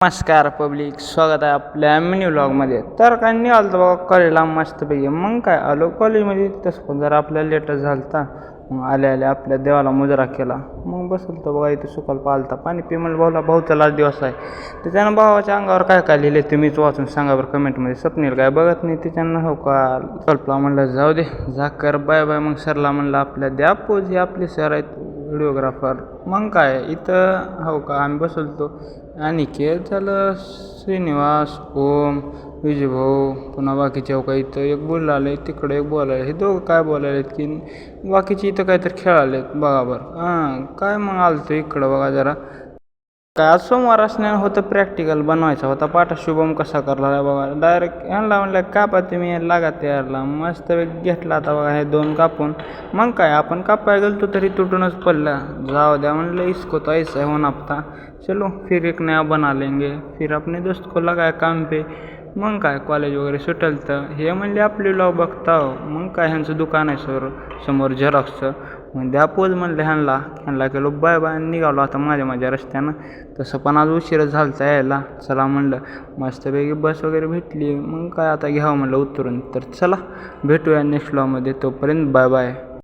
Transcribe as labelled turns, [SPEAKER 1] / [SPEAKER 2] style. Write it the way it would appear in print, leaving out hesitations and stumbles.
[SPEAKER 1] नमस्कार पब्लिक, स्वागत आहे आपल्या मिनी व्लॉगमध्ये. तर काय निघालं तर बघा कॉलेजला मस्तपैकी. मग काय आलो कॉलेजमध्ये, तसं पण जरा आपल्याला लेटच झालता. मग आल्या आपल्या देवाला मुजरा केला. मग बसलो तर बघा इथं सुकाल पालता पाणी पी म्हणलं. भाऊला भाऊचा लाच दिवस आहे. त्याच्यानं भावाच्या अंगावर काय काय लिहिले तुम्हीच वाचून सांगा बरं कमेंटमध्ये. स्वप्नील काय बघत नाही त्याच्यानं हो का कल्पला म्हणलं जाऊ दे झाकर बाय बाय. मग सरला म्हणलं आपल्या द्या पोज, हे आपले सर आहेत व्हिडिओग्राफर. मग काय इथं हो का आम्ही बसलतो. अनिकेत झालं, श्रीनिवास, ओम, विजयभाऊ, पुन्हा बाकीचे का इथं एक बोलायला तिकडे एक बोलायला. हे दोघं काय बोलायला की बाकीचे इथं काहीतरी खेळालेत बघा बरं. काय मग आलतो इकडं बघा जरा. काय आज सोमवार असण्यानं होतं प्रॅक्टिकल बनवायचा होता. पाठ शुभम कसा करला बघा. डायरेक्ट ह्यांना म्हणलं कापा तुम्ही लागा तयारला. मस्त घेतला आता बघा हे दोन कापून. मग काय आपण कापाय गेलतो तरी तुटूनच पडला. जाऊ द्या म्हणलं इसको तो ऐसा है होना पता, चलो फिर एक नया बना लेंगे. फिर अपने दोस्त को लगाया काम पे. मग काय कॉलेज वगैरे सुटलं तर हे म्हणले आपले व्लॉग बघता. मग काय ह्यांचं दुकान आहे समोर झेरॉक्सचं. मग द्या पोज म्हणलं ह्यांना केलो बाय बाय निघालो आता माझ्या रस्त्यानं. तसं पण आज उशीरच झालता यायला. चला म्हणलं मस्तपैकी बस वगैरे भेटली. मग काय आता घ्यावं म्हणलं उतरून. तर चला भेटूया नेक्स्ट व्लॉगमध्ये. तोपर्यंत बाय बाय.